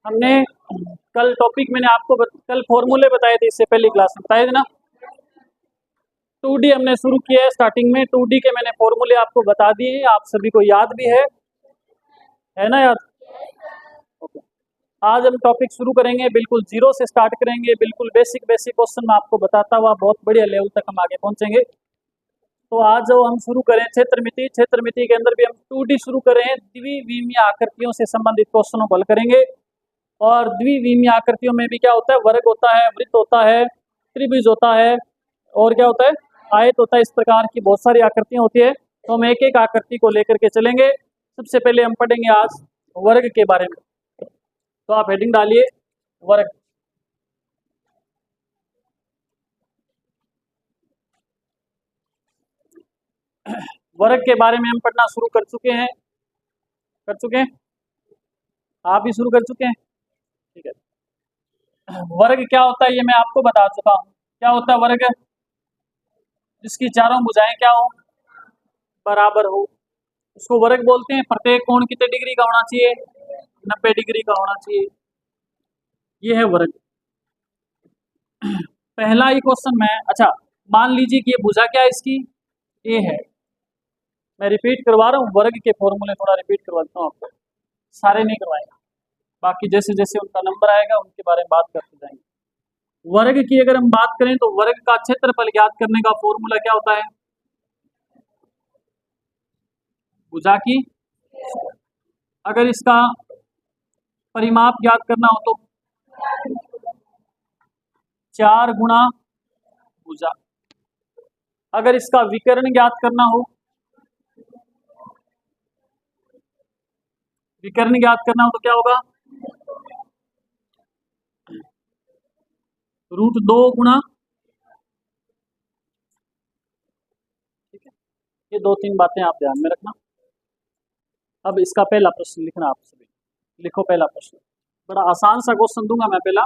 हमने कल टॉपिक मैंने आपको कल फॉर्मूले बताए थे, इससे पहली क्लास में बताए थे ना। 2D हमने शुरू किया है। स्टार्टिंग में 2D के मैंने फॉर्मूले आपको बता दिए हैं, आप सभी को याद भी है ना याद? ओके। आज हम टॉपिक शुरू करेंगे, बिल्कुल जीरो से स्टार्ट करेंगे, बिल्कुल बेसिक क्वेश्चन मैं आपको बताता हुआ बहुत बढ़िया लेवल तक हम आगे पहुंचेंगे। तो आज जो हम शुरू करें क्षेत्रमिति के अंदर भी हम 2D शुरू करें, द्विविमीय आकृतियों से संबंधित क्वेश्चनों को हल करेंगे। और द्विविमीय आकृतियों में भी क्या होता है, वर्ग होता है, वृत्त होता है, त्रिभुज होता है, और क्या होता है, आयत होता है। इस प्रकार की बहुत सारी आकृतियां होती है, तो हम एक एक आकृति को लेकर के चलेंगे। सबसे पहले हम पढ़ेंगे आज वर्ग के बारे में। तो आप हेडिंग डालिए वर्ग। वर्ग के बारे में हम पढ़ना शुरू कर चुके हैं, आप भी शुरू कर चुके हैं, ठीक है। वर्ग क्या होता है ये मैं आपको बता चुका हूँ। क्या होता है वर्ग? जिसकी चारों भुजाएं क्या हो, बराबर हो, उसको वर्ग बोलते हैं। प्रत्येक कोण कितने डिग्री का होना चाहिए? 90 डिग्री का होना चाहिए। ये है वर्ग। पहला ही क्वेश्चन में, अच्छा मान लीजिए कि ये भुजा क्या है इसकी, ए है। मैं रिपीट करवा रहा हूँ, वर्ग के फॉर्मूले थोड़ा रिपीट करवा देता हूँ आपको, सारे नहीं करवाएंगे, बाकी जैसे जैसे उनका नंबर आएगा उनके बारे में बात करते जाएंगे। वर्ग की अगर हम बात करें तो वर्ग का क्षेत्रफल ज्ञात करने का फॉर्मूला क्या होता है? भुजा की, अगर इसका परिमाप ज्ञात करना हो तो 4 गुणा भुजा। अगर इसका विकर्ण ज्ञात करना हो, तो क्या होगा? √2 गुणा, ठीक है। ये 2-3 बातें आप ध्यान में रखना। अब इसका पहला प्रश्न लिखना, आप सभी लिखो पहला प्रश्न। बड़ा आसान सा क्वेश्चन दूंगा मैं पहला,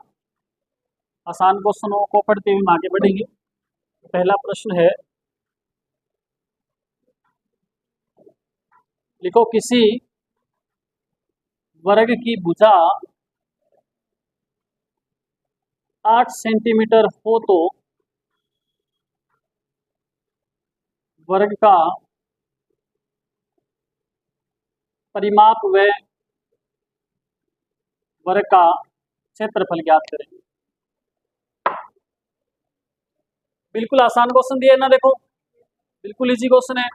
आसान क्वेश्चनों को पढ़ते हुए हम आगे बढ़ेंगे। पहला प्रश्न है, लिखो किसी वर्ग की भुजा 8 सेंटीमीटर हो तो वर्ग का परिमाप व वर्ग का क्षेत्रफल ज्ञात करें। बिल्कुल आसान क्वेश्चन दिया है ना, देखो बिल्कुल इजी क्वेश्चन है।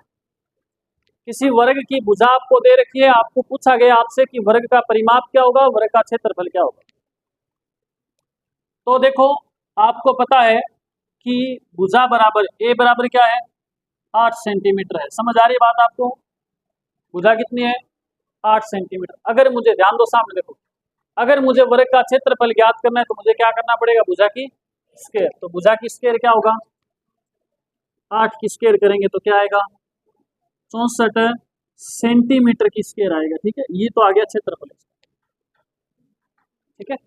किसी वर्ग की भुजा आपको दे रखी है, आपको पूछा गया आपसे कि वर्ग का परिमाप क्या होगा, वर्ग का क्षेत्रफल क्या होगा। तो देखो आपको पता है कि भुजा बराबर ए बराबर क्या है, 8 सेंटीमीटर है। समझ आ रही बात आपको? भुजा कितनी है? 8 सेंटीमीटर। अगर मुझे, ध्यान दो सामने देखो, अगर मुझे वर्ग का क्षेत्रफल ज्ञात करना है तो मुझे क्या करना पड़ेगा? भुजा की स्क्वायर। तो भुजा की स्क्वायर क्या होगा? 8 की स्क्वायर करेंगे तो क्या आएगा? 64 सेंटीमीटर की स्क्वायर आएगा, ठीक है। ये तो आ गया क्षेत्रफल, ठीक है।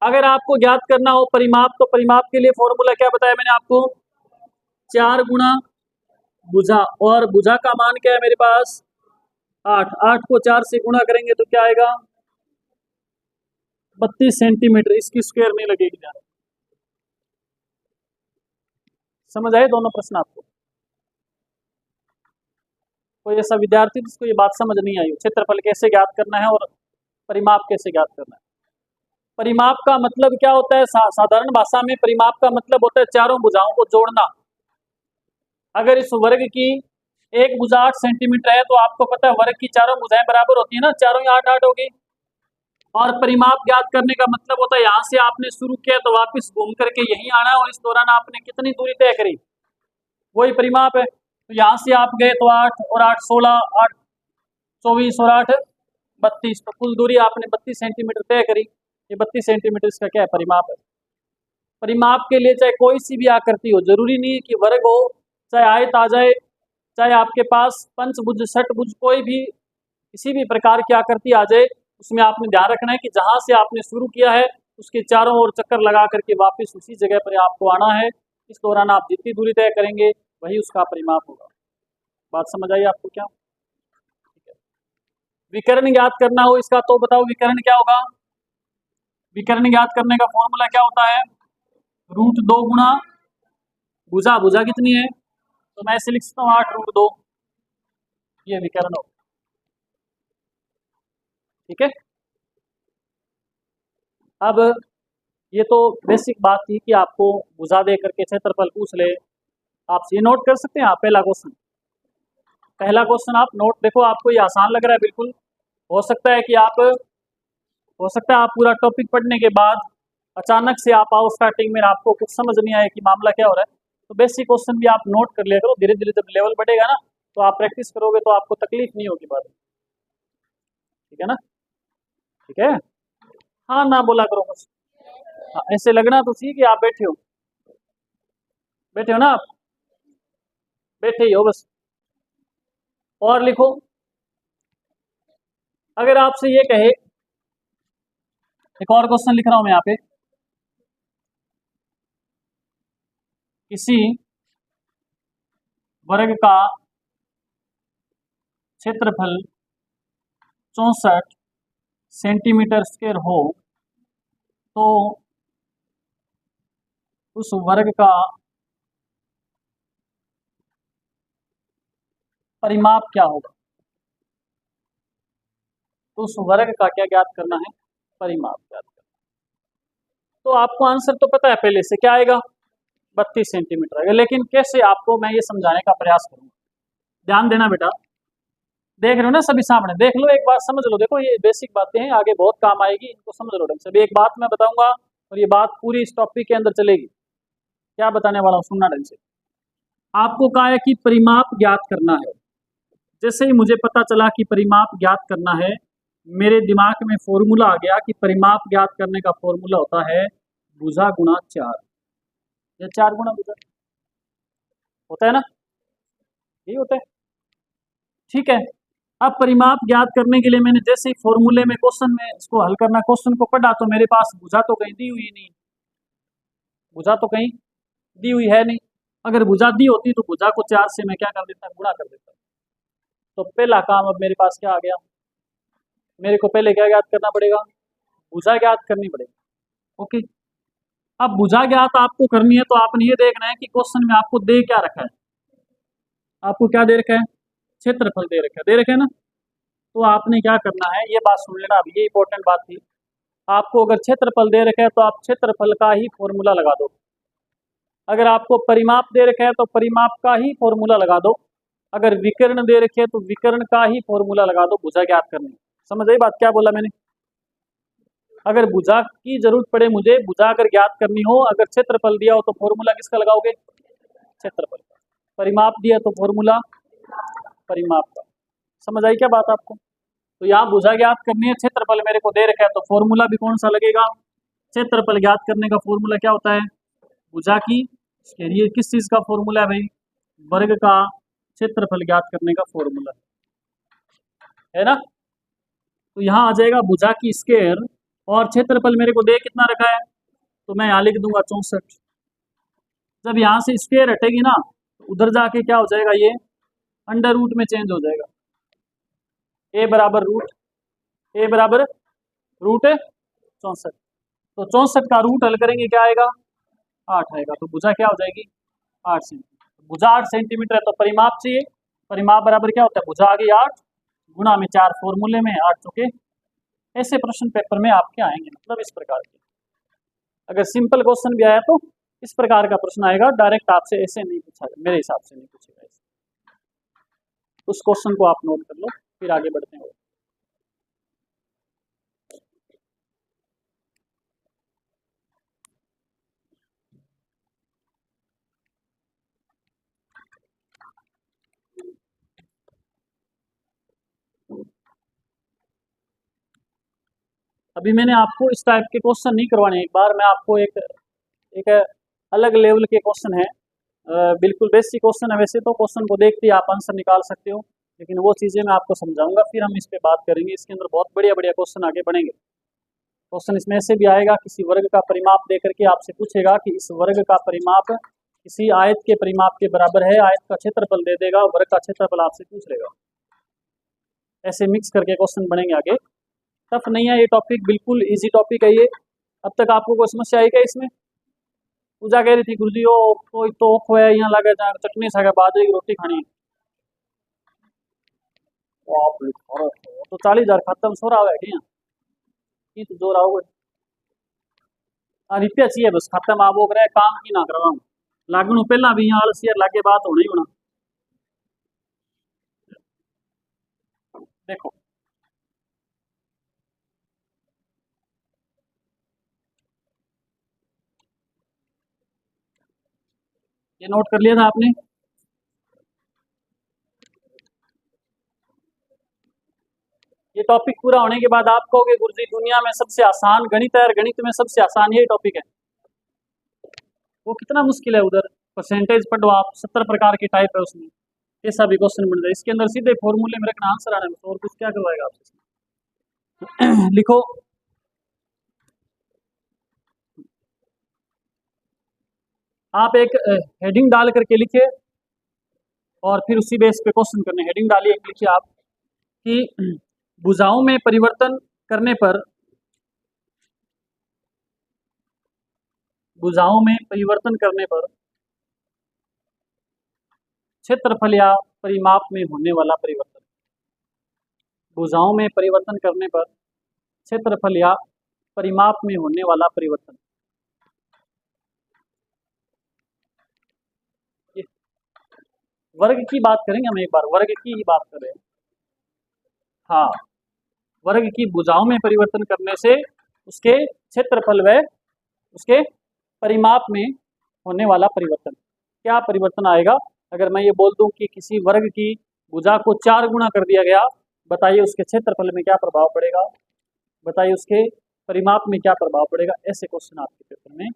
अगर आपको ज्ञात करना हो परिमाप, तो परिमाप के लिए फॉर्मूला क्या बताया मैंने आपको? 4 गुणा भुजा, और भुजा का मान क्या है मेरे पास? 8। 8 को 4 से गुणा करेंगे तो क्या आएगा? 32 सेंटीमीटर। इसकी स्क्वायर नहीं लगेगी ध्यान। समझ आए दोनों प्रश्न आपको? कोई ऐसा विद्यार्थी जिसको ये बात समझ नहीं आई, क्षेत्रफल कैसे ज्ञात करना है और परिमाप कैसे ज्ञात करना है? परिमाप का मतलब क्या होता है? साधारण भाषा में परिमाप का मतलब होता है चारों भुजाओं को जोड़ना। अगर इस वर्ग की एक भुजा 8 सेंटीमीटर है तो आपको पता है वर्ग की चारों भुजाएं बराबर होती है ना, चारों ही 8-8 होगी। और परिमाप ज्ञात करने का मतलब होता है यहाँ से आपने शुरू किया तो वापस घूम करके यहीं आना है, और इस दौरान आपने कितनी दूरी तय करी, वही परिमाप है। तो यहाँ से आप गए तो 8 और 8 16, 8 24 और 8 32, तो कुल दूरी आपने 32 सेंटीमीटर तय करी। ये 32 सेंटीमीटर इसका क्या है? परिमाप है। परिमाप के लिए चाहे कोई सी भी आकृति हो, जरूरी नहीं है कि वर्ग हो, चाहे आयत आ जाए, चाहे आपके पास पंचभुज षटभुज कोई भी किसी भी प्रकार की आकृति आ जाए, उसमें आपने ध्यान रखना है कि जहां से आपने शुरू किया है उसके चारों ओर चक्कर लगा करके वापस उसी जगह पर आपको आना है। इस दौरान आप जितनी दूरी तय करेंगे वही उसका परिमाप होगा। बात समझ आई आपको क्या? ठीक है। विकर्ण ज्ञात करना हो इसका, तो बताओ विकर्ण क्या होगा। विकर्ण ज्ञात करने का फॉर्मूला क्या होता है, √2 गुणा भुजा। भुजा कितनी है, तो मैं ऐसे लिख सकता हूँ 8√2, ये विकर्ण हो। ठीक है, अब ये तो बेसिक बात थी कि आपको भुजा दे करके क्षेत्रफल पूछ ले, आप ये नोट कर सकते हैं। आप पहला क्वेश्चन आप नोट, देखो आपको ये आसान लग रहा है बिल्कुल, हो सकता है कि आप पूरा टॉपिक पढ़ने के बाद अचानक से आप आओ स्टार्टिंग में, आपको कुछ समझ नहीं आए कि मामला क्या हो रहा है, तो बेसिक क्वेश्चन भी आप नोट कर लिया करो। धीरे धीरे जब लेवल बढ़ेगा ना, तो आप प्रैक्टिस करोगे तो आपको तकलीफ नहीं होगी बाद में। ठीक है ना, ठीक है, हाँ ना बोला करो बस। हाँ, ऐसे लगना तो ठीक है आप बैठे हो ना, आप बैठे ही हो बस। और लिखो, अगर आपसे ये कहे, एक और क्वेश्चन लिख रहा हूं मैं यहाँ पे, किसी वर्ग का क्षेत्रफल 64 सेंटीमीटर स्क्वायर हो तो उस वर्ग का परिमाप क्या होगा। तो उस वर्ग का क्या ज्ञात करना है, परिमाप ज्ञात करना। तो आपको आंसर तो पता है पहले से, क्या आएगा, 32 सेंटीमीटर आएगा। लेकिन कैसे, आपको मैं ये समझाने का प्रयास करूंगा। ध्यान देना बेटा, देख रहे हो ना सभी सामने, देख लो एक बात समझ लो। देखो ये बेसिक बातें हैं, आगे बहुत काम आएगी, इनको समझ लो ढंग से। एक बात मैं बताऊंगा और ये बात पूरी इस टॉपिक के अंदर चलेगी। क्या बताने वाला हूँ, सुनना ढंग से। आपको कहा है कि परिमाप ज्ञात करना है। जैसे ही मुझे पता चला कि परिमाप ज्ञात करना है, मेरे दिमाग में फॉर्मूला आ गया कि परिमाप ज्ञात करने का फॉर्मूला होता है भुजा गुणा 4, या 4 गुणा भुजा, होता है ना, यही होता है। ठीक है, अब परिमाप ज्ञात करने के लिए मैंने जैसे ही फॉर्मूले में क्वेश्चन में इसको हल करना, क्वेश्चन को पढ़ा, तो मेरे पास भुजा तो कहीं दी हुई नहीं, भुजा तो कहीं दी हुई है नहीं। अगर भुजा दी होती तो भुजा को 4 से मैं क्या कर देता, गुणा कर देता। तो पहला काम अब मेरे पास क्या आ गया, मेरे को पहले क्या ज्ञात करना पड़ेगा, भुजा ज्ञात करनी पड़ेगी। ओके, अब भुजा ज्ञात आपको करनी है, तो आपने ये देखना है कि क्वेश्चन में आपको दे क्या रखा है। आपको क्या दे रखा है, क्षेत्रफल दे रखा है, ना। तो आपने क्या करना है, ये बात सुन लेना, अभी ये इंपॉर्टेंट बात थी। आपको अगर क्षेत्रफल दे रखा है तो आप क्षेत्रफल का ही फॉर्मूला लगा दो। अगर आपको परिमाप दे रखा है तो परिमाप का ही फॉर्मूला लगा दो। अगर विकर्ण दे रखे है तो विकर्ण का ही फॉर्मूला लगा दो भुजा ज्ञात करने। समझ आई बात, क्या बोला मैंने। अगर भुजा की जरूरत पड़े मुझे, भुजा अगर ज्ञात करनी हो, अगर क्षेत्रफल दिया हो तो फॉर्मूला किसका लगाओगे, क्षेत्रफल का। परिमाप दिया तो फॉर्मूला परिमाप का। समझ आई क्या बात आपको। तो यहाँ भुजा ज्ञात करनी है, क्षेत्रफल मेरे को दे रखा है, तो फॉर्मूला भी कौन सा लगेगा, क्षेत्रफल ज्ञात करने का फॉर्मूला क्या होता है, भुजा की स्क्वायर। ये किस चीज का फॉर्मूला है भाई, वर्ग का क्षेत्रफल ज्ञात करने का फॉर्मूला है ना। तो यहाँ आ जाएगा भुजा की स्क्वायर, और क्षेत्रफल मेरे को दे कितना रखा है, तो मैं यहाँ लिख दूंगा 64। जब यहाँ से स्क्वायर हटेगी ना, तो उधर जाके क्या हो जाएगा, ये अंडर रूट में चेंज हो जाएगा। ए बराबर रूट 64। तो 64 का रूट हल करेंगे, क्या आएगा, 8 आएगा। तो भुजा क्या हो जाएगी, 8 सेंटीमीटर। भुजा 8 सेंटीमीटर है, तो परिमाप चाहिए। परिमाप बराबर क्या होता है, भुजा आ गई 8 गुणा में 4, फॉर्मूले में 8 चुके। ऐसे प्रश्न पेपर में आपके आएंगे, मतलब इस प्रकार के। अगर सिंपल क्वेश्चन भी आया तो इस प्रकार का प्रश्न आएगा, डायरेक्ट आपसे ऐसे नहीं पूछा, मेरे हिसाब से नहीं पूछेगा। उस क्वेश्चन को आप नोट कर लो, फिर आगे बढ़ते हैं। अभी मैंने आपको इस टाइप के क्वेश्चन नहीं करवाने, एक बार मैं आपको एक अलग लेवल के क्वेश्चन है, बिल्कुल बेसिक क्वेश्चन है। वैसे तो क्वेश्चन को देखते ही आप आंसर निकाल सकते हो, लेकिन वो चीज़ें मैं आपको समझाऊंगा, फिर हम इस पे बात करेंगे। इसके अंदर बहुत बढ़िया बढ़िया क्वेश्चन आगे बढ़ेंगे। क्वेश्चन इसमें ऐसे भी आएगा, किसी वर्ग का परिमाप दे करके आपसे पूछेगा कि इस वर्ग का परिमाप किसी आयत के परिमाप के बराबर है। आयत का क्षेत्रफल दे देगा, वर्ग का क्षेत्रफल आपसे पूछ लेगा। ऐसे मिक्स करके क्वेश्चन बनेंगे आगे। टफ नहीं है ये टॉपिक, बिल्कुल इजी टॉपिक है ये। अब तक आपको कोई समस्या आई क्या इसमें? पूजा कह रही थी गुरुजी ओ कोई तो खोया यहाँ लगा जाए चटनी सा बाजरे की रोटी खानी। बाप रे, तो 40,000 खत्म सो रहा है क्या? ये तो जोर आओगे रुपया चाहिए बस खत्म आप वो करे काम की ना करवाऊं लागू पहला भी यहाँ आलसी लागे बात होना ही होना। देखो ये नोट कर लिया था आपने? ये टॉपिक पूरा होने के बाद आप कहोगे गुरुजी दुनिया में सबसे आसान गणित है और गणित में सबसे आसान यही टॉपिक है। वो कितना मुश्किल है उधर परसेंटेज पढ़ो आप 70 प्रकार के टाइप है उसमें ऐसा भी क्वेश्चन बन जाए इसके अंदर सीधे फॉर्मूले में रखना आंसर आना है और कुछ क्या करवाएगा आपसे। लिखो आप एक हेडिंग डाल करके लिखिए और फिर उसी बेस पे क्वेश्चन करने। हेडिंग डालिए लिखिए आप कि भुजाओं में परिवर्तन करने पर भुजाओं में परिवर्तन करने पर क्षेत्रफल या परिमाप में होने वाला परिवर्तन। भुजाओं में परिवर्तन करने पर क्षेत्रफल या परिमाप में होने वाला परिवर्तन। वर्ग की बात करेंगे हम एक बार, वर्ग की ही बात करें। हाँ, वर्ग की भुजाओं में परिवर्तन करने से उसके क्षेत्रफल व उसके परिमाप में होने वाला परिवर्तन। क्या परिवर्तन आएगा अगर मैं ये बोल दूं कि किसी वर्ग की भुजा को 4 गुना कर दिया गया, बताइए उसके क्षेत्रफल में क्या प्रभाव पड़ेगा, बताइए उसके परिमाप में क्या प्रभाव पड़ेगा। ऐसे क्वेश्चन आपके पेपर में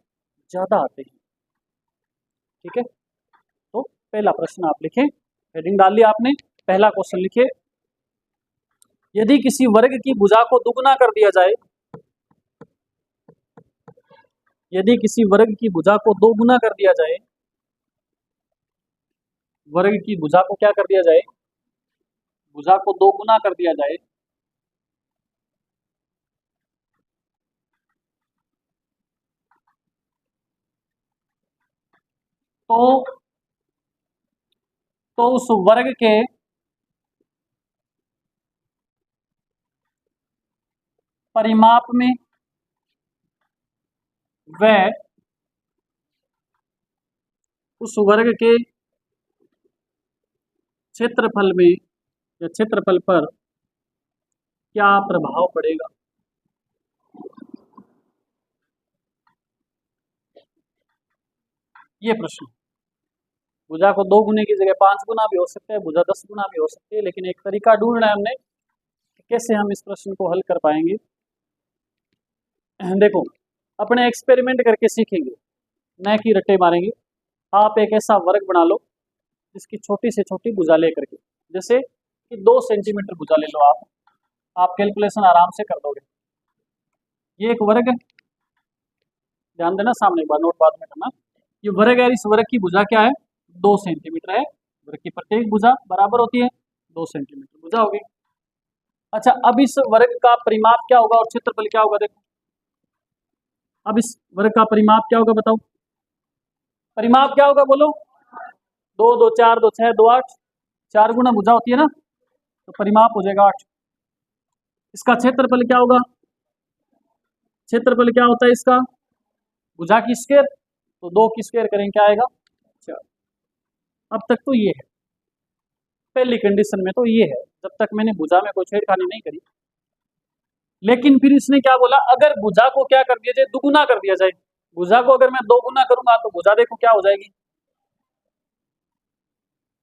ज्यादा आते हैं। ठीक है, तो पहला प्रश्न आप लिखें, हेडिंग डाल लिया आपने, पहला क्वेश्चन लिखिए। यदि किसी वर्ग की भुजा को दुगुना कर दिया जाए, यदि किसी वर्ग की भुजा को 2 गुना कर दिया जाए, वर्ग की भुजा को क्या कर दिया जाए, भुजा को 2 गुना कर दिया जाए, तो उस वर्ग के परिमाप में व उस वर्ग के क्षेत्रफल में या क्षेत्रफल पर क्या प्रभाव पड़ेगा। ये प्रश्न, भुजा को 2 गुने की जगह 5 गुना भी हो सकता है, भुजा 10 गुना भी हो सकती है, लेकिन एक तरीका ढूंढना है हमने कैसे हम इस प्रश्न को हल कर पाएंगे। देखो अपने एक्सपेरिमेंट करके सीखेंगे, न कि रट्टे मारेंगे। आप एक ऐसा वर्ग बना लो जिसकी छोटी से छोटी भुजा लेकर के, जैसे कि 2 सेंटीमीटर भुजा ले लो आप कैलकुलेशन आराम से कर दोगे। ये एक वर्ग है, ध्यान देना, सामने एक बार नोट बाद में करना। ये वर्ग है, इस वर्ग की भुजा क्या है, 2 सेंटीमीटर है। वर्ग की प्रत्येक भुजा बराबर होती है 2 सेंटीमीटर भुजा होगी। अच्छा, अब इस वर्ग का परिमाप क्या होगा और क्षेत्रफल क्या होगा। देखो अब इस वर्ग का परिमाप क्या होगा, बताओ परिमाप क्या होगा, बोलो। 2 2 4 2 6 2 8, 4 गुना भुजा होती है ना, तो परिमाप हो जाएगा 8। इसका क्षेत्रफल क्या होगा, क्षेत्रफल क्या होता है इसका, भुजा की स्क्वायर, तो 2 की स्क्वायर करेंगे क्या आएगा 4। अब तक तो ये है, पहली कंडीशन में तो ये है, जब तक मैंने भुजा में कोई छेड़खानी नहीं करी। लेकिन फिर इसने क्या बोला, अगर भुजा को क्या कर दिया जाए, दुगुना कर दिया जाए। भुजा को अगर मैं 2 गुना करूंगा तो भुजा देखो क्या हो जाएगी,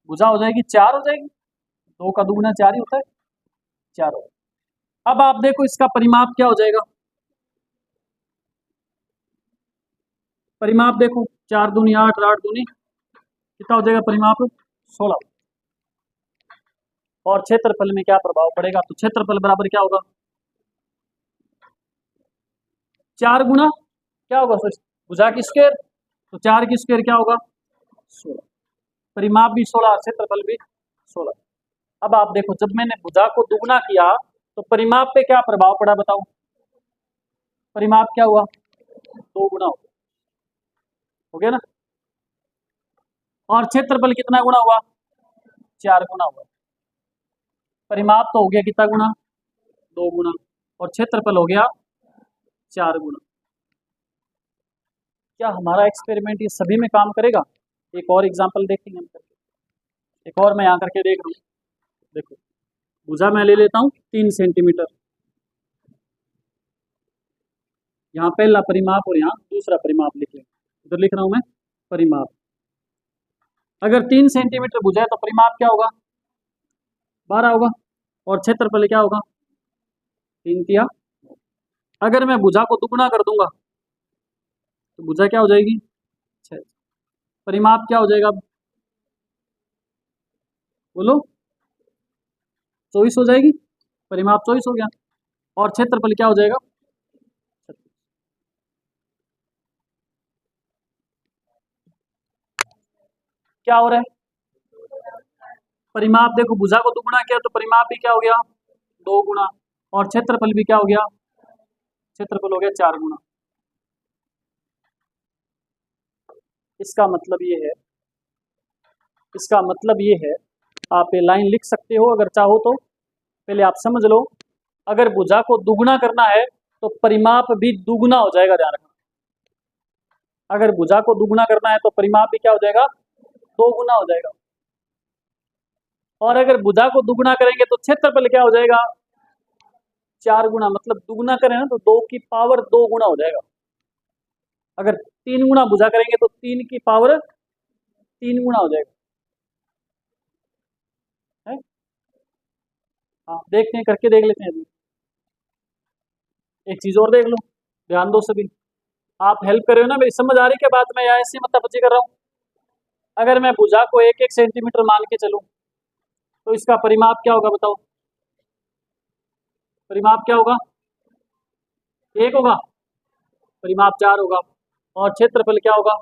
भुजा हो जाएगी 4 हो जाएगी। 2 का दुगुना 4 ही होता है, 4 हो। अब आप देखो इसका परिमाप क्या हो जाएगा, परिमाप देखो 4 दूनी 8, 8 दूनी कितना हो जाएगा परिमाप 16। और क्षेत्रफल में क्या प्रभाव पड़ेगा, तो क्षेत्रफल बराबर क्या होगा 4 गुना क्या होगा भुजा की स्क्वायर, तो 4 की स्क्वायर क्या होगा 16। परिमाप भी 16, क्षेत्रफल भी 16। अब आप देखो, जब मैंने भुजा को दुगना किया तो परिमाप पे क्या प्रभाव पड़ा बताओ? परिमाप क्या हुआ? दो गुना हो गया ना। और क्षेत्रफल कितना गुना हुआ? 4 गुना हुआ। परिमाप तो हो गया कितना गुना? 2 गुना। और क्षेत्रफल हो गया 4 गुना। क्या हमारा एक्सपेरिमेंट ये सभी में काम करेगा? एक और एग्जांपल देखेंगे हम करके। एक और मैं यहाँ करके देख रहा हूँ। देखो, भुजा मैं ले लेता हूँ 3 सेंटीमीटर। यहाँ पहला परिमाप और यहाँ दूसरा परिमाप लिख लें। इधर लिख रहा हूँ मैं परिमाप। अगर 3 सेंटीमीटर भुजा है तो परिमाप क्या होगा? 12 होगा। और क्षेत्रफल क्या होगा? 3 तिया। अगर मैं भुजा को दुगुना कर दूंगा तो भुजा क्या हो जाएगी? 6। परिमाप क्या हो जाएगा अब? बोलो। 24 हो जाएगी। परिमाप 24 हो गया। और क्षेत्रफल क्या हो जाएगा? क्या हो रहा है? परिमाप देखो, भुजा को दुगुना किया तो परिमाप भी क्या हो गया? 2 गुना। और क्षेत्रफल भी क्या हो गया? क्षेत्रफल हो गया 4 गुना। इसका मतलब ये है, इसका मतलब ये है, आप ये लाइन लिख सकते हो अगर चाहो तो। पहले आप समझ लो, अगर भुजा को दुगुना करना है तो परिमाप भी दुगुना हो जाएगा, ध्यान रखना। अगर भुजा को दुगुना करना है तो परिमाप भी क्या हो जाएगा? 2 गुना हो जाएगा। और अगर भुजा को दुगुना करेंगे तो क्षेत्रफल क्या हो जाएगा? 4 गुना। मतलब दुगुना करें ना तो 2 की पावर 2 गुना हो जाएगा। अगर 3 गुना भुजा करेंगे तो 3 की पावर 3 गुना हो जाएगा है? हाँ, देखते हैं, करके देख लेते हैं अभी। एक चीज और देख लो, ध्यान दो सभी। आप हेल्प कर रहे हो ना मेरी? समझ आ रही क्या बात? मैं यहाँ ऐसे मतलब कर रहा हूँ। अगर मैं भुजा को 1-1 सेंटीमीटर मान के चलूं तो इसका परिमाप क्या होगा बताओ? परिमाप क्या होगा? 1 होगा। परिमाप 4 होगा। और क्षेत्रफल क्या होगा?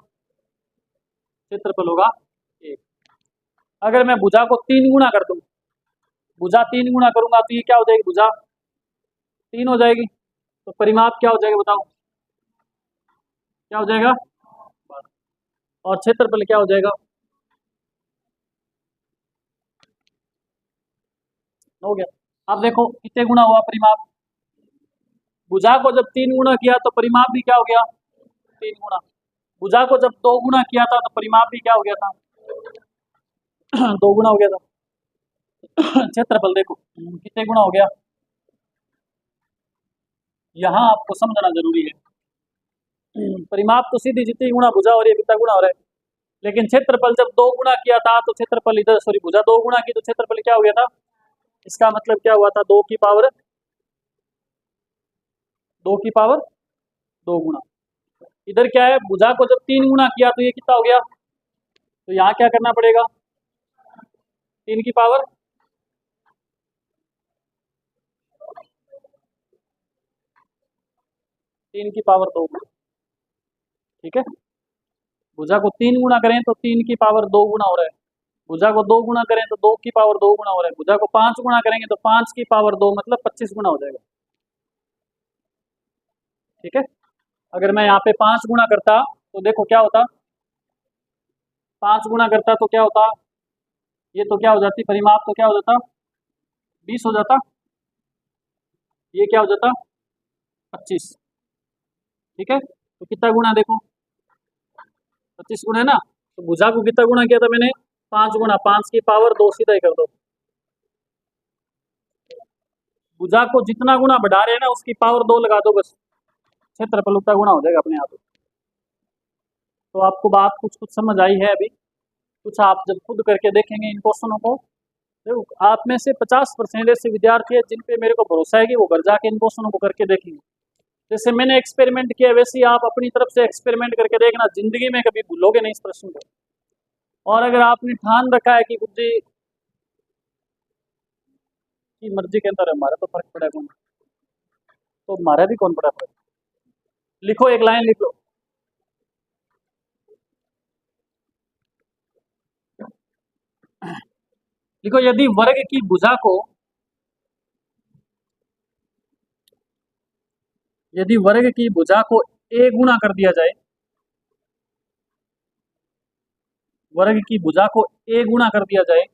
क्षेत्रफल होगा 1। अगर मैं भुजा को 3 गुना कर दूं, भुजा 3 गुना करूंगा तो ये क्या हो जाएगी? भुजा 3 हो जाएगी। तो परिमाप क्या हो जाएगा बताओ? क्या हो जाएगा? 12। और क्षेत्रफल क्या हो जाएगा? हो गया। अब देखो कितने गुना हुआ परिमाप? भुजा को जब 3 गुना किया तो परिमाप भी क्या हो गया? 3 गुना। भुजा को जब 2 गुना किया था तो परिमाप भी क्या हो गया था? 2 गुना हो गया था। क्षेत्रफल देखो कितने गुना हो गया? यहाँ आपको समझना जरूरी है। परिमाप तो सीधी जितनी गुना भुजा हो रही है कितना गुना हो रहा है, लेकिन क्षेत्रफल जब 2 गुना किया था तो क्षेत्रफल इधर, सॉरी, भुजा 2 गुना की तो क्षेत्रफल क्या हो गया था? इसका मतलब क्या हुआ था? 2 की पावर 2 गुना। इधर क्या है? भुजा को जब 3 गुना किया तो ये कितना हो गया? तो यहाँ क्या करना पड़ेगा? 3 की पावर 2 गुना। ठीक है। भुजा को 3 गुना करें तो 3 की पावर 2 गुना हो रहा है। भुजा को 2 गुना करें तो 2 की पावर 2 गुना हो रहा है। भुजा को 5 गुना करेंगे तो 5 की पावर 2 मतलब 25 गुना हो जाएगा। ठीक है। अगर मैं यहाँ पे 5 गुना करता तो देखो क्या होता? 5 गुना करता तो क्या होता? ये तो क्या हो जाती? परिमाप तो क्या हो जाता? 20 हो जाता। ये क्या हो जाता? 25। ठीक है। तो कितना गुना देखो? 25 गुना है ना। तो भुजा को कितना गुना किया था मैंने? 5 गुना। 5 की पावर 2 सीधा ही कर दो। भुजा को जितना गुना बढ़ा रहे हैं ना उसकी पावर 2 लगा दो बस, क्षेत्रफल उतना गुना हो जाएगा अपने आप। तो आपको बात कुछ कुछ समझ आई है अभी? कुछ आप जब खुद करके देखेंगे इन क्वेश्चनों को, तो आप में से 50% ऐसे विद्यार्थी है जिन पे मेरे को भरोसा है कि वो घर जाके इन क्वेश्चनों को करके देखेंगे। जैसे मैंने एक्सपेरिमेंट किया वैसे ही आप अपनी तरफ से एक्सपेरिमेंट करके देखना, जिंदगी में कभी भूलोगे नहीं इस प्रश्न को। और अगर आपने ठान रखा है कि बुद्धि की मर्जी के अंदर हमारा तो फर्क पड़ा कौन, तो हमारा भी कौन पड़ा फर्क? लिखो, एक लाइन लिख लो। देखो यदि वर्ग की भुजा को यदि वर्ग की भुजा को a गुना कर दिया जाए, वर्ग की भुजा को a गुना कर दिया जाए,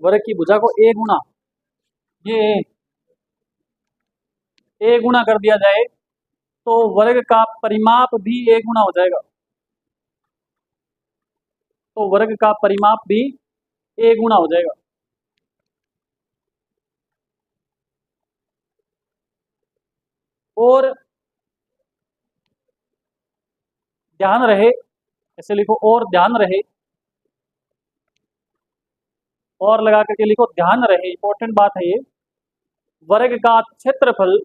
वर्ग की भुजा को a गुना, ये a गुना कर दिया जाए तो वर्ग का परिमाप भी a गुना हो जाएगा। तो वर्ग का परिमाप भी a गुना हो जाएगा। और ध्यान रहे, ऐसे लिखो, और ध्यान रहे, और लगा करके लिखो, ध्यान रहे, इंपॉर्टेंट बात है ये, वर्ग का क्षेत्रफल,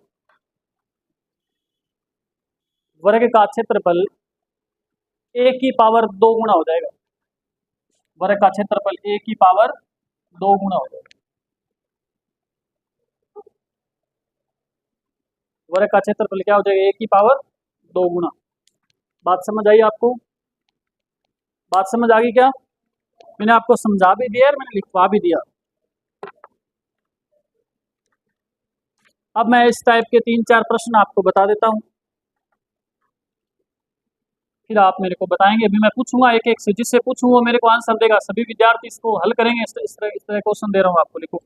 वर्ग का क्षेत्रफल a की पावर 2 गुना हो जाएगा। वर्ग का क्षेत्रफल a की पावर 2 गुना हो जाएगा। वर्ग का क्षेत्रफल क्या हो जाएगा? a की पावर 2 गुना। बात समझ आई आपको? बात समझ आ गई क्या? मैंने आपको समझा भी दिया और मैंने लिखवा भी दिया। अब मैं इस टाइप के 3-4 प्रश्न आपको बता देता हूं, फिर आप मेरे को बताएंगे। अभी मैं पूछूंगा एक एक से, जिससे पूछूं वो मेरे को आंसर देगा। सभी विद्यार्थी इसको हल करेंगे। इस तरह क्वेश्चन दे रहा हूँ आपको, लिखो।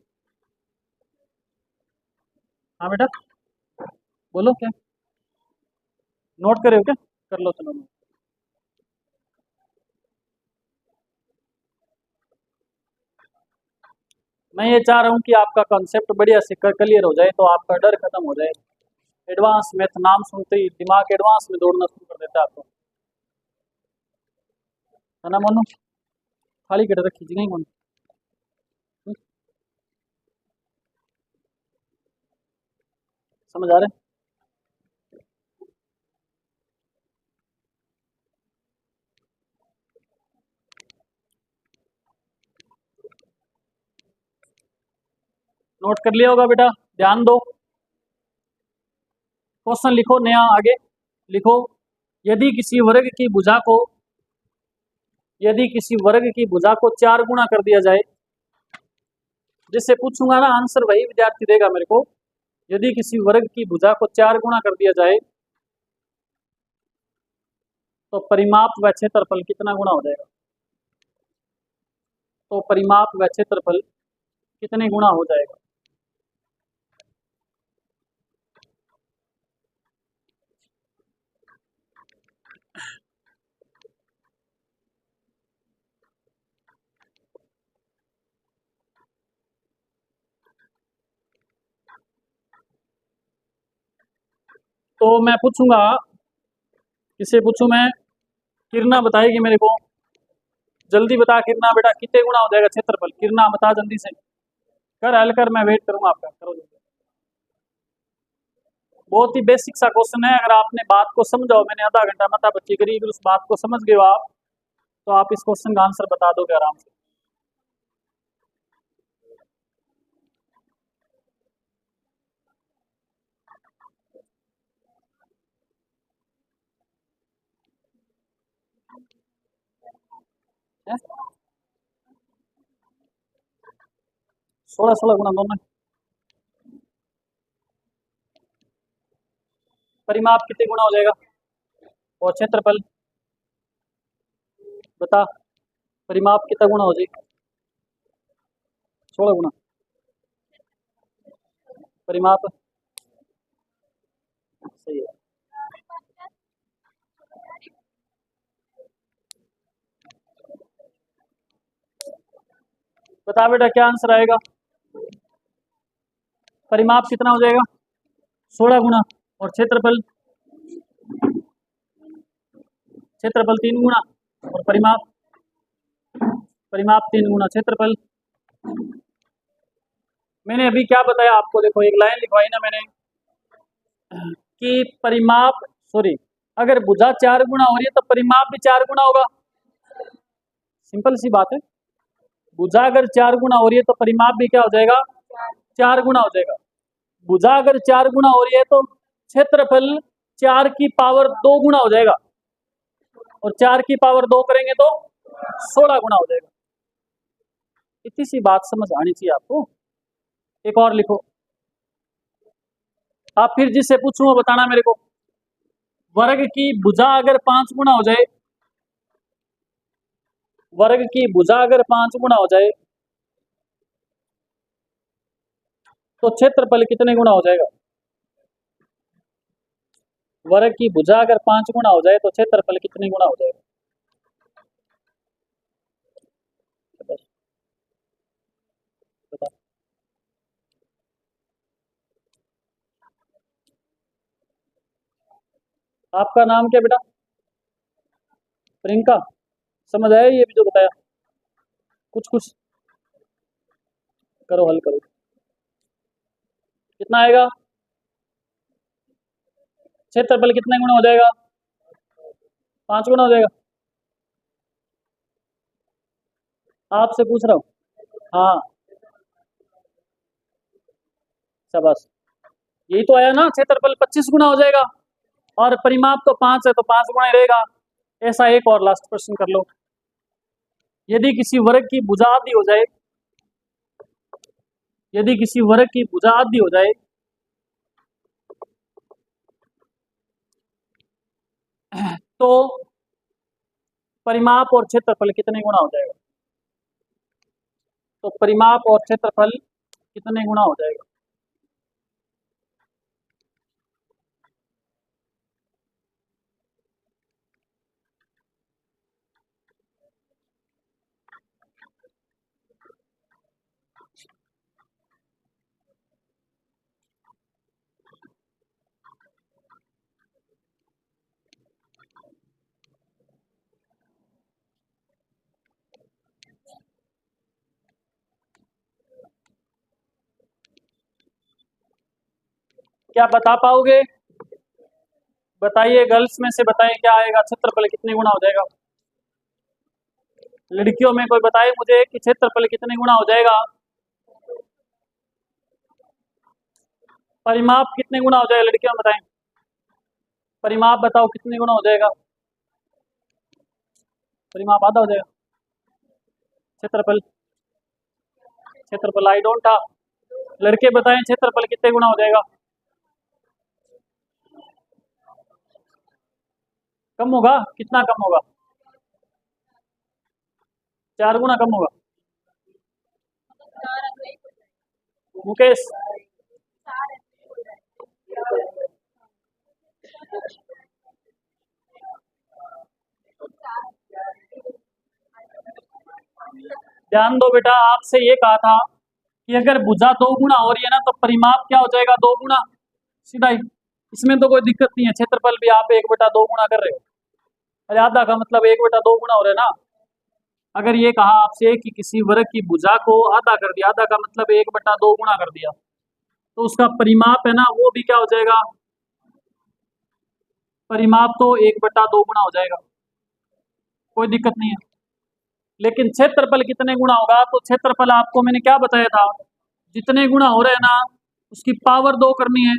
हाँ बेटा, बोलो। क्या नोट करे हो क्या? कर लो, चलो। मैं ये चाह रहा हूँ कि आपका कॉन्सेप्ट बढ़िया से क्लियर हो जाए, तो आपका डर खत्म हो जाए। एडवांस मैथ नाम सुनते ही दिमाग एडवांस में दौड़ना शुरू कर देता है आपको, है ना मोनू? खाली कर रखी जी नहीं मोनू? समझ आ रहे हैं? नोट कर लिया होगा बेटा, ध्यान दो। क्वेश्चन लिखो नया, आगे लिखो। यदि किसी वर्ग की भुजा को, यदि किसी वर्ग की भुजा को 4 गुना कर दिया जाए, जिससे पूछूंगा ना आंसर वही विद्यार्थी देगा मेरे को। यदि किसी वर्ग की भुजा को 4 गुना कर दिया जाए तो परिमाप व क्षेत्रफल कितना गुना हो जाएगा? तो परिमाप व क्षेत्रफल कितने गुना हो जाएगा? तो मैं पूछूंगा, किससे पूछूं मैं? किरणा बताएगी मेरे को। जल्दी बता किरणा बेटा, कितने गुना हो जाएगा क्षेत्रफल? किरणा बता जल्दी से, कर हल कर, मैं वेट करूंगा आपका, करो जल्दी। बहुत ही बेसिक सा क्वेश्चन है। अगर आपने बात को समझाओ, मैंने आधा घंटा मता बच्ची करी, अगर उस बात को समझ गए हो आप, तो आप इस क्वेश्चन का आंसर बता दोगे आराम से। है? 16 गुना दोनों। परिमाप कितने गुना हो जाएगा? और क्षेत्रफल बता, परिमाप कितना गुना हो जाएगा? 16 गुना। परिमाप सही है। बता बेटा क्या आंसर आएगा? परिमाप कितना हो जाएगा? 16 गुना। और क्षेत्रफल, क्षेत्रफल 3 गुना। और परिमाप, परिमाप 3 गुना क्षेत्रफल। मैंने अभी क्या बताया आपको? देखो एक लाइन लिखवाई ना मैंने कि परिमाप, सॉरी, अगर भुजा 4 गुना हो रही है तो परिमाप भी 4 गुना होगा। सिंपल सी बात है। भुजा अगर 4 गुना हो रही है तो परिमाप भी क्या हो जाएगा? 4 गुना हो जाएगा। भुजा अगर 4 गुना हो रही है तो क्षेत्रफल 4 की पावर 2 गुना हो जाएगा। और 4 की पावर 2 करेंगे तो 16 गुना हो जाएगा। इतनी सी बात समझ आनी चाहिए आपको। एक और लिखो, आप फिर जिससे पूछूं वो बताना मेरे को। वर्ग की भुजा अगर 5 गुना हो जाए, वर्ग की भुजा अगर 5 गुना हो जाए तो क्षेत्रफल कितने गुना हो जाएगा? वर्ग की भुजा अगर 5 गुना हो जाए तो क्षेत्रफल कितने गुना हो जाएगा? बता। आपका नाम क्या बेटा? प्रियंका। समझ आया ये भी जो बताया? कुछ कुछ करो, हल करो। कितना आएगा? क्षेत्रफल कितने गुना हो जाएगा? 5 गुना हो जाएगा। आपसे पूछ रहा हूँ। हाँ, शाबाश। यही तो आया ना, क्षेत्रफल 25 गुना हो जाएगा और परिमाप तो 5 है तो 5 गुना ही रहेगा। ऐसा एक और लास्ट प्रश्न कर लो। यदि किसी वर्ग की भुजा आधी हो जाए, यदि किसी वर्ग की भुजा आधी हो जाए तो परिमाप और क्षेत्रफल कितने गुना हो जाएगा? तो परिमाप और क्षेत्रफल कितने गुना हो जाएगा? क्या बता पाओगे? बताइए, गर्ल्स में से बताइए क्या आएगा, क्षेत्रफल कितने गुना हो जाएगा? लड़कियों में कोई बताए मुझे कि क्षेत्रफल कितने गुना हो जाएगा? परिमाप कितने गुना हो जाएगा? लड़कियों में बताएं। परिमाप बताओ कितने गुना हो जाएगा? परिमाप आधा हो जाएगा। क्षेत्रफल, क्षेत्रफल आई डोंट था। लड़के बताएं क्षेत्रफल कितने गुना हो जाएगा? कम होगा? कितना कम होगा? 4 गुना कम होगा। मुकेश, ध्यान दो बेटा, आपसे ये कहा था कि अगर भुजा 2 गुना हो रही है ना तो परिमाप क्या हो जाएगा? 2 गुना। सीधा ही, इसमें तो कोई दिक्कत नहीं है। क्षेत्रफल भी आप 1/2 गुना कर रहे हो। अरे आधा का मतलब 1/2 गुना हो रहा है ना। अगर ये कहा आपसे कि किसी वर्ग की भुजा को आधा कर दिया, आधा का मतलब 1/2 गुना कर दिया, तो उसका परिमाप है ना वो भी क्या हो जाएगा? परिमाप तो 1/2 गुना हो जाएगा। कोई दिक्कत नहीं है। लेकिन क्षेत्रफल कितने गुना होगा? तो क्षेत्रफल आपको मैंने क्या बताया था, जितने गुना हो रहे हैं ना उसकी पावर 2 करनी है।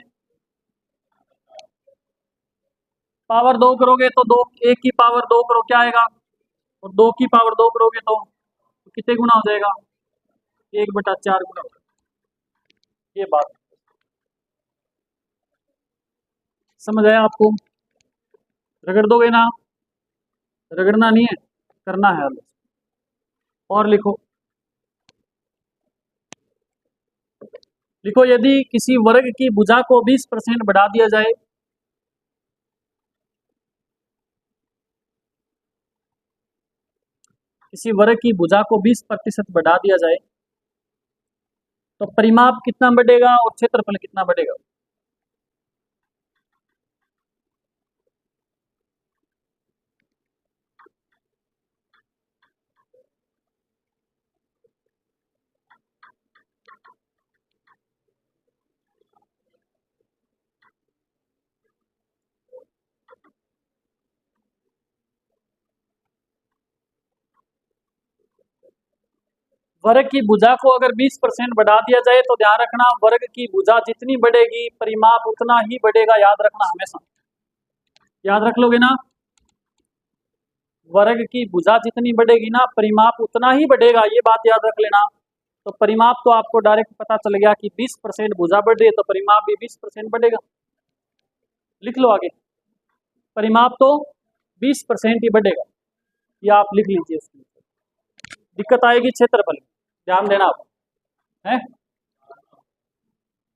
पावर 2 करोगे तो 2, 1 की पावर 2 करो क्या आएगा, और 2 की पावर 2 करोगे तो कितने गुना हो जाएगा? 1/4 गुना हो जाएगा। ये बात समझ आया आपको? रगड़ दोगे ना? रगड़ना नहीं है, करना है। और लिखो, लिखो यदि किसी वर्ग की भुजा को 20% बढ़ा दिया जाए, किसी वर्ग की भुजा को 20% बढ़ा दिया जाए तो परिमाप कितना बढ़ेगा और क्षेत्रफल कितना बढ़ेगा? वर्ग की भुजा को अगर 20% बढ़ा दिया जाए तो ध्यान रखना, वर्ग की भुजा जितनी बढ़ेगी परिमाप उतना ही बढ़ेगा। याद रखना, हमेशा याद रख लोगे ना। वर्ग की भुजा जितनी बढ़ेगी ना, परिमाप उतना ही बढ़ेगा, ये बात याद रख लेना। तो परिमाप तो आपको डायरेक्ट पता चल गया कि 20% भुजा बढ़ रही है तो परिमाप भी 20% बढ़ेगा। लिख लो आगे, परिमाप तो 20% ही बढ़ेगा, ये आप लिख लीजिए। इसमें दिक्कत आएगी क्षेत्रफल में, ध्यान देना आप, है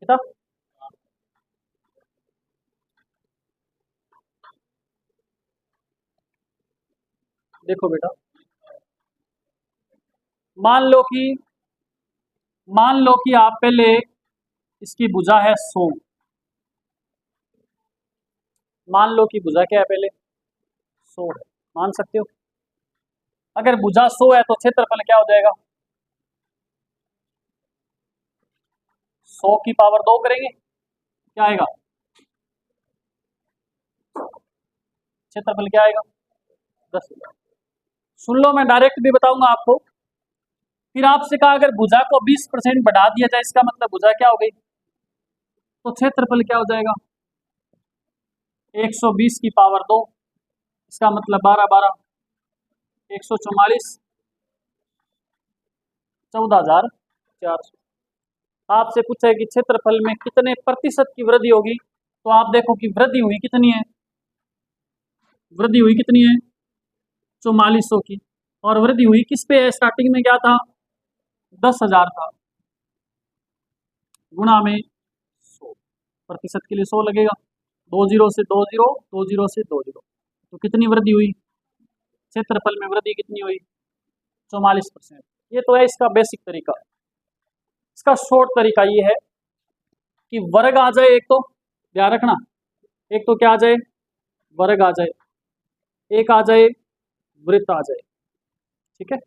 बेटा। देखो बेटा, मान लो कि मान लो कि आप पहले इसकी भुजा है 100, मान लो कि भुजा क्या है पहले 100 है, मान सकते हो। अगर भुजा 100 है तो क्षेत्रफल क्या हो जाएगा, 100 की पावर 2 करेंगे, क्या आएगा क्षेत्रफल, क्या आएगा 10,000। सुन लो, मैं डायरेक्ट भी बताऊंगा आपको। फिर आपसे कहा अगर भुजा को 20% बढ़ा दिया जाए, इसका मतलब भुजा क्या हो गई, तो क्षेत्रफल क्या हो जाएगा 120 की पावर 2, इसका मतलब 12 12 144 14,400। आपसे पूछा है कि क्षेत्रफल में कितने प्रतिशत की वृद्धि होगी, तो आप देखो कि वृद्धि हुई कितनी है, वृद्धि हुई कितनी है 4400 की। और वृद्धि हुई किस पे है, स्टार्टिंग में क्या था 10,000 था, गुणा में 100, प्रतिशत के लिए 100 लगेगा, 20 से 20, 20 से 20, तो कितनी वृद्धि हुई, क्षेत्रफल में वृद्धि कितनी हुई 44%। ये तो है इसका बेसिक तरीका। इसका शॉर्ट तरीका ये है कि वर्ग आ जाए, एक तो ध्यान रखना, एक तो क्या आ जाए वर्ग आ जाए, एक आ जाए वृत्त आ जाए, ठीक है।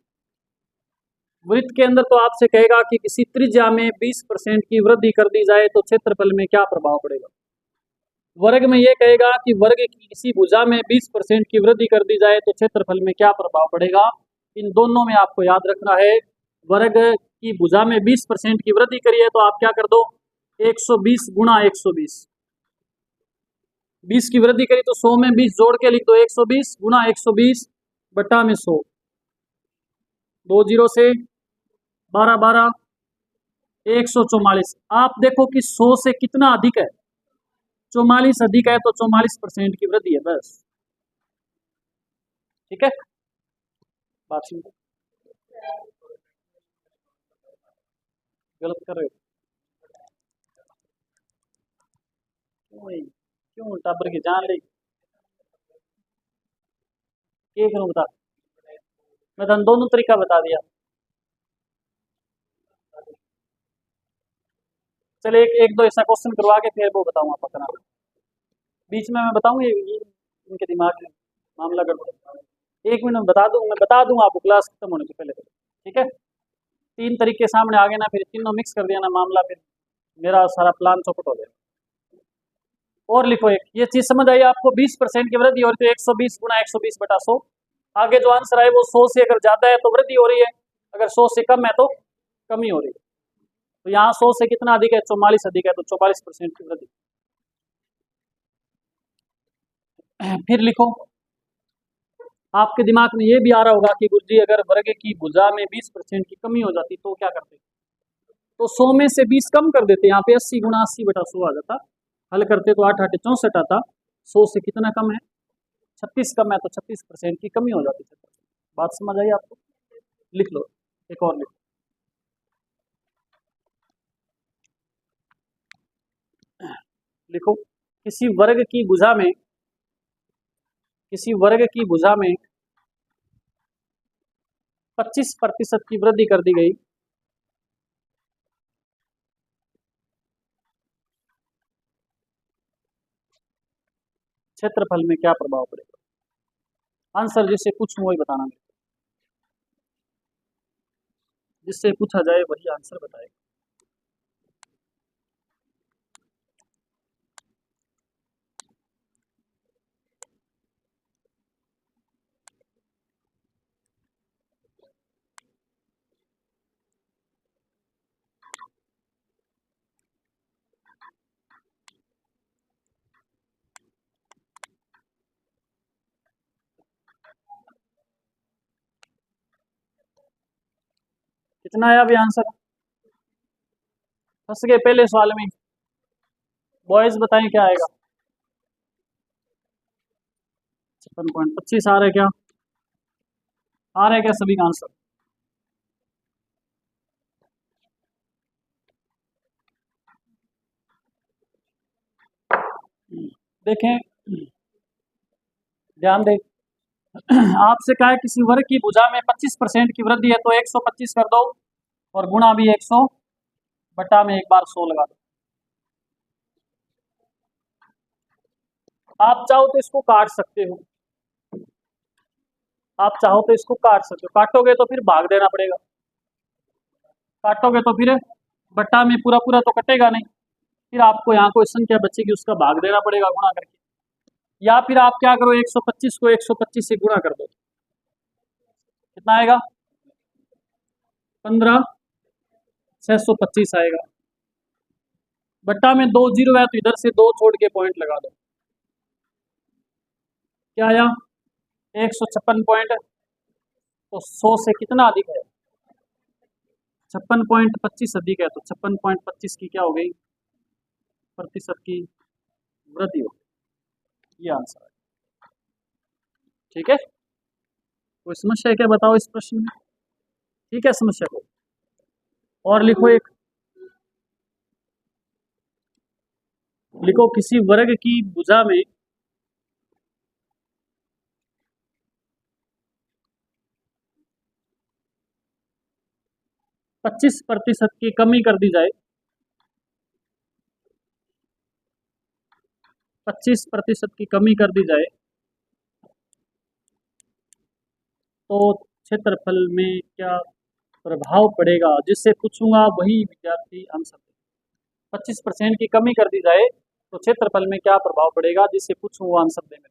वृत्त के अंदर तो आपसे कहेगा कि किसी त्रिज्या में 20% की वृद्धि कर दी जाए तो क्षेत्रफल में क्या प्रभाव पड़ेगा। वर्ग में ये कहेगा कि वर्ग की किसी भुजा में 20% की वृद्धि कर दी जाए तो क्षेत्रफल में क्या प्रभाव पड़ेगा। इन दोनों में आपको याद रखना है, वर्ग की भुजा में 20% की वृद्धि करी है तो आप क्या कर दो 120 गुणा 120, 20 की वृद्धि करी तो 100 में 20 जोड़ के लिख दो 120 गुणा 120 बटा में 100, 2 जीरो से 12 12 144। आप देखो कि 100 से कितना अधिक है, 44 अधिक है, तो 44% की वृद्धि है बस, ठीक है। बात सुन, गलत कर रहे हो क्यों, क्यों टाबर की जान ले, क्या करूं बता, मैं तो दोनों तरीका बता दिया। चल एक एक दो ऐसा क्वेश्चन करवा के फिर वो बताऊंगा पकना, बीच में मैं बताऊं ये इनके दिमाग में मामला गड़बड़, 1 मिनट में बता दूं, मैं बता दूंगा आपको क्लास खत्म होने से पहले, ठीक है। 3 तरीके सामने आ गए ना, फिर तीनों मिक्स कर दिया ना मामला, फिर मेरा सारा प्लान चौपट हो गया। और लिखो एक, ये चीज समझ आई आपको, 20% की वृद्धि हो रही तो 120 गुणा 120 बटा 100। आगे जो आंसर आए वो 100 से अगर ज्यादा है तो वृद्धि हो रही है, अगर 100 से कम है तो कमी हो रही है। तो यहाँ 100 से कितना अधिक है 44 अधिक है, तो 44% की वृद्धि। फिर लिखो, आपके दिमाग में ये भी आ रहा होगा कि गुरुजी अगर वर्ग की भुजा में 20% की कमी हो जाती तो क्या करते, तो 100 में से 20 कम कर देते, यहाँ पे 80 गुणा 80 बटा 100 आ जाता, हल करते तो 8 8 64 आता, 100 से कितना कम है 36 कम है, तो 36% की कमी हो जाती है। बात समझ आई आपको, लिख लो एक और लिखो, लिखो किसी वर्ग की भुजा में 25% की वृद्धि कर दी गई, क्षेत्रफल में क्या प्रभाव पड़ेगा। आंसर जिससे पूछूं वही बताना, जिससे पूछा जाए वही आंसर बताएगा। कितना आया अभी आंसर? फंस गए पहले सवाल में। बॉयज बताएं क्या आएगा? 56.25 आ रहा है क्या? आ रहा है क्या सभी का आंसर? देखें, ध्यान दें। आपसे कहा है किसी वर्ग की भुजा में 25% की वृद्धि है तो 125 कर दो और गुणा भी 100 बटा में एक बार 100 लगा दो। आप चाहो तो इसको काट सकते हो, आप चाहो तो इसको काट सकते हो। काटोगे तो फिर भाग देना पड़ेगा, काटोगे तो फिर बट्टा में पूरा पूरा तो कटेगा नहीं, फिर आपको यहाँ कोई संख्या बचेगी उसका भाग देना पड़ेगा गुणा करके। या फिर आप क्या करो, 125 को 125 से गुणा कर दो। कितना आएगा? 15,625 आएगा। बट्टा में 2 जीरो है तो इधर से 2 छोड़ के पॉइंट लगा दो। क्या आया? 156 पॉइंट। तो 100 से कितना अधिक है? 56.25 अधिक है, तो 56.25 की क्या हो गई? प्रतिशत की वृद्धि हो गई। ये आंसर है। ठीक है, कोई समस्या है क्या बताओ इस प्रश्न में? ठीक है, समस्या को और लिखो एक। लिखो किसी वर्ग की भुजा में 25% की कमी कर दी जाए, 25% की कमी कर दी जाए तो क्षेत्रफल में क्या प्रभाव पड़ेगा? जिससे पूछूंगा वही विद्यार्थी आंसर दे। 25% की कमी कर दी जाए तो क्षेत्रफल में क्या प्रभाव पड़ेगा, जिससे पूछूं वो आंसर दे मेरे को।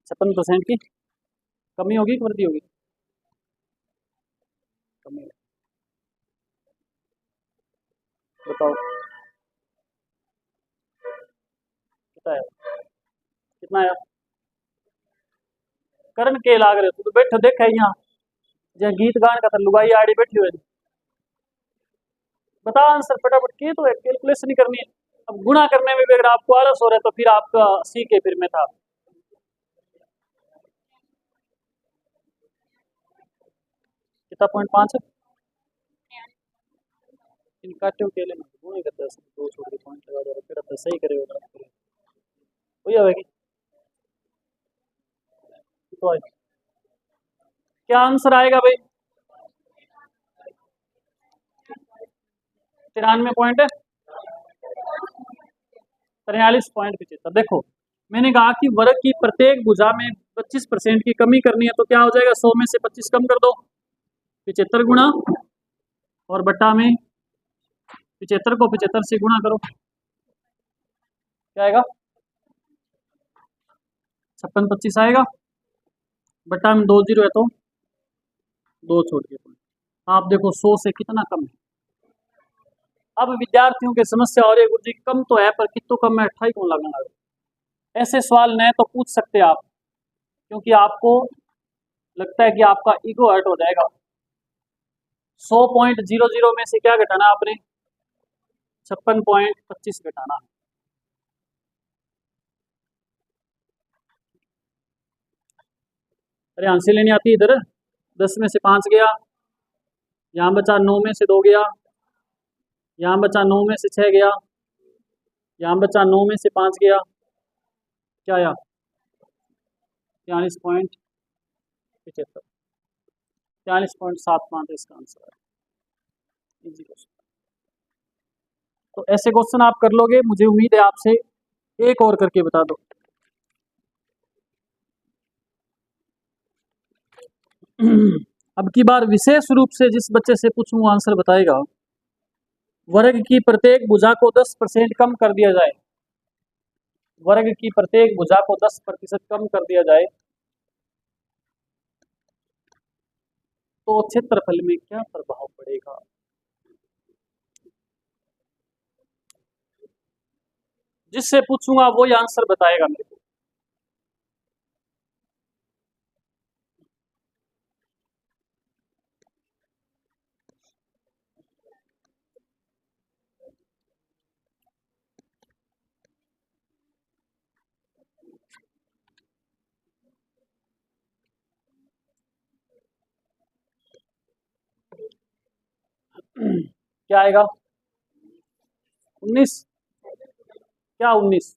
छप्पन परसेंट की कमी होगी कि वृद्धि होगी? कमी होगी। बताओ कितना है? कितना आया? करण के लाग रहे तू तो बैठो देखा है यहाँ जहाँ गीत गान का था, लुगाई आड़ी बैठी हुई। बता आंसर फटाफट, की तो कैलकुलेशन नहीं करनी है। अब गुणा करने में भी अगर आपको आलस हो रहा है तो फिर आपका सी के फिर में था। कितना 0.5 है? इन काट्यों के लिए गुणा करता है, दो छोड़ के पॉइंट लगा दो फिर अपना सही करेगा। वही होगी तो क्या आंसर आएगा भाई? 93.73। देखो मैंने कहा कि वर्ग की प्रत्येक भुजा में 25% की कमी करनी है तो क्या हो जाएगा? 100 में से 25 कम कर दो, 75 गुणा और बट्टा में 75 को 75 से गुणा करो, क्या आएगा? 5625 आएगा। बट्टा में 2 जीरो है तो 2 छोड़ के आप देखो 100 से कितना कम है। अब विद्यार्थियों की समस्या और गुरु जी कम तो है पर कितों कम है, 28 कौन लगाना? ऐसे सवाल नए तो पूछ सकते हैं आप, क्योंकि आपको लगता है कि आपका ईगो हर्ट हो जाएगा। 100.00 में से क्या घटाना आपने? 56.25 घटाना। अरे आंसर लेनी आती है इधर। 10 में से 5 गया, यहाँ बचा 9 में से 2 गया, यहाँ बचा 9 में से 6 गया, यहाँ बचा 9 में से 5 गया, क्या आया? 43.75, 43.75 इसका आंसर है। Easy question. तो ऐसे क्वेश्चन आप कर लोगे, मुझे उम्मीद है आपसे। एक और करके बता दो। अब की बार विशेष रूप से जिस बच्चे से पूछूं आंसर बताएगा। वर्ग की प्रत्येक भुजा को 10% कम कर दिया जाए, वर्ग की प्रत्येक भुजा को 10% कम कर दिया जाए तो क्षेत्रफल में क्या प्रभाव पड़ेगा? जिससे पूछूंगा वो ही आंसर बताएगा मेरे को। क्या आएगा? 19? क्या 19?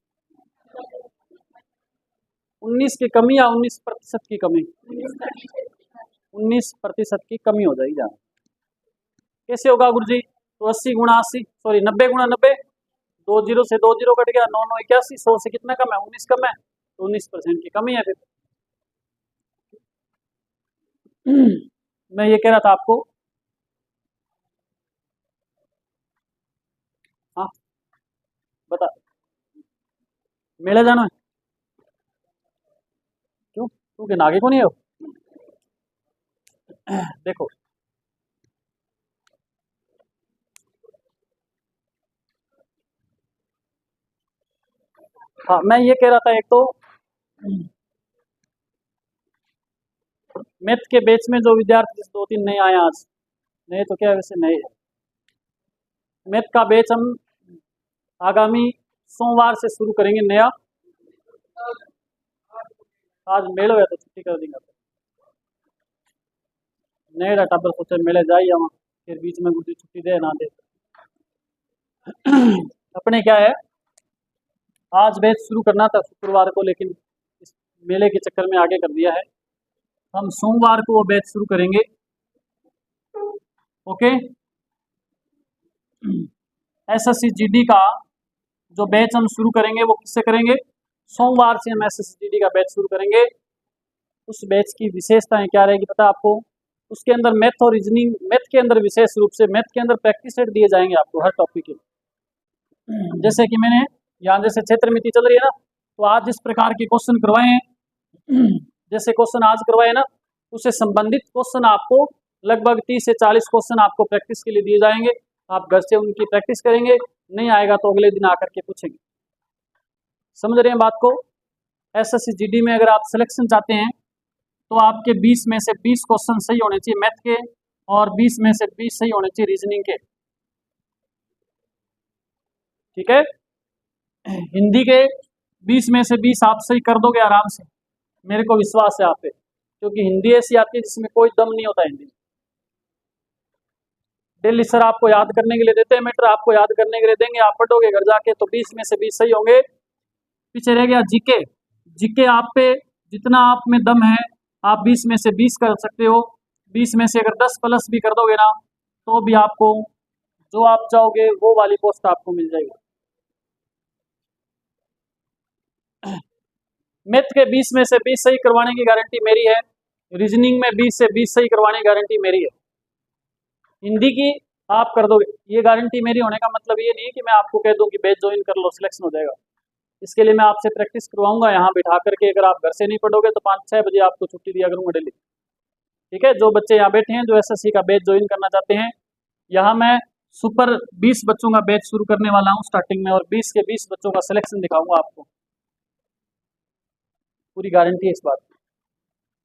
19 की कमी या 19% की कमी? 19% की कमी हो जाएगी जहाँ। कैसे होगा गुरुजी? तो 80 गुणा 80, सॉरी 90 गुणा 90, 2 जीरो से 2 जीरो कट गया, 9 9 81, 100 से कितना कम है? 19 कम है, तो 19% की कमी है फिर। मैं ये कह रहा था आपको, हाँ बता, मेले जाना है? क्यों, तू के नागे को नहीं हो? देखो, हाँ मैं ये कह रहा था, एक तो मैथ के बैच में जो विद्यार्थी 2-3 नए आए आज, नए तो क्या वैसे नए हैं, मैथ का बैच हम आगामी सोमवार से शुरू करेंगे नया। आज मेले है तो छुट्टी कर देंगे, नए टाबर सोचे मेले जाइए वहाँ, फिर बीच में गुरुजी छुट्टी दे ना दे। अपने क्या है, आज बैच शुरू करना था शुक्रवार को, लेकिन इस मेले के चक्कर में आगे कर दिया है। हम सोमवार को वो बैच शुरू करेंगे। ओके, एसएससी जीडी का जो बैच हम शुरू करेंगे वो किससे करेंगे? सोमवार से हम एसएससी जीडी का बैच शुरू करेंगे। उस बैच की विशेषताएं क्या रहेगी पता आपको? उसके अंदर मैथ और रीजनिंग, मैथ के अंदर विशेष रूप से मैथ के अंदर प्रैक्टिस सेट दिए जाएंगे आपको हर टॉपिक के। जैसे कि मैंने यहाँ जैसे क्षेत्र मिति चल रही है ना, तो आज जिस प्रकार के क्वेश्चन करवाए हैं, जैसे क्वेश्चन आज करवाए ना, उससे संबंधित क्वेश्चन आपको लगभग 30 से 40 क्वेश्चन आपको प्रैक्टिस के लिए दिए जाएंगे। आप घर से उनकी प्रैक्टिस करेंगे, नहीं आएगा तो अगले दिन आकर के पूछेंगे। समझ रहे हैं बात को? एसएससी जीडी में अगर आप सिलेक्शन चाहते हैं तो आपके 20 में से 20 क्वेश्चन सही होने चाहिए मैथ के, और 20 में से 20 सही होने चाहिए रीजनिंग के। ठीक है, हिंदी के 20 में से 20 आप सही कर दोगे आराम से, मेरे को विश्वास है आप पे, क्योंकि हिंदी ऐसी आती है जिसमें कोई दम नहीं होता हिंदी। डेली सर आपको याद करने के लिए देते हैं मैटर, आपको याद करने के लिए देंगे, आप पढ़ोगे घर जाके तो 20 में से 20 सही होंगे। पीछे रह गया जीके। जीके आप पे जितना आप में दम है, आप 20 में से 20 कर सकते हो। 20 में से अगर 10 प्लस भी कर दोगे ना, तो भी आपको जो आप चाहोगे वो वाली पोस्ट आपको मिल जाएगी। मैथ के 20 में से 20 सही करवाने की गारंटी मेरी है, रीजनिंग में 20 से 20 सही करवाने की गारंटी मेरी है, हिंदी की आप कर दोगे। ये गारंटी मेरी होने का मतलब ये नहीं है कि मैं आपको कह दूं कि बैच ज्वाइन कर लो सिलेक्शन हो जाएगा। इसके लिए मैं आपसे प्रैक्टिस करवाऊंगा यहाँ बिठा करके। अगर आप घर से नहीं पढ़ोगे तो 5-6 बजे आपको छुट्टी दिया करूँगा डेली। ठीक है, जो बच्चे यहाँ बैठे हैं जो एसएससी का बैच ज्वाइन करना चाहते हैं, यहाँ मैं सुपर 20 बच्चों का बैच शुरू करने वाला हूँ स्टार्टिंग में, और 20 के 20 बच्चों का सिलेक्शन दिखाऊंगा आपको, पूरी गारंटी है इस बात की।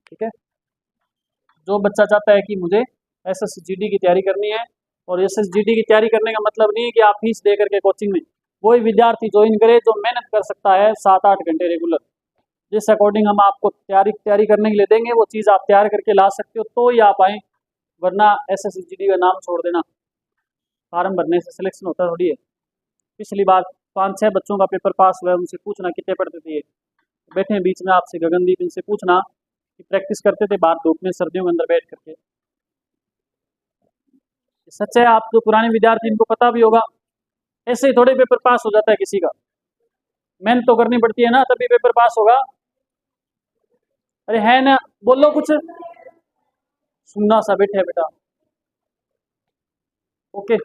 ठीक है, जो बच्चा चाहता है कि मुझे एसएससी जीडी की तैयारी करनी है, और एसएससी जीडी की तैयारी करने का मतलब नहीं है कि आप फीस दे करके कोचिंग में, वही विद्यार्थी ज्वाइन करे जो मेहनत कर सकता है 7-8 घंटे रेगुलर, जिस अकॉर्डिंग हम आपको तैयारी करने के लिए देंगे वो चीज़ आप तैयार करके ला सकते हो तो ही आप आए, वरना एसएससी जीडी का नाम छोड़ देना, फार्म भरने से सिलेक्शन होता थोड़ी है। पिछली बार 5-6 बच्चों का पेपर पास हुआ है, उनसे पूछना कितने पढ़ते थे, ये बैठे हैं बीच में आपसे गगनदीप, इनसे पूछना कि प्रैक्टिस करते थे बाहर धूप में सर्दियों के अंदर बैठ करके। सच है, आप जो पुराने विद्यार्थी इनको पता भी होगा, ऐसे ही थोड़े पेपर पास हो जाता है किसी का, मेहनत तो करनी पड़ती है ना तभी पेपर पास होगा। अरे है ना, बोलो कुछ, सुनना सा बैठे बेटा। ओके।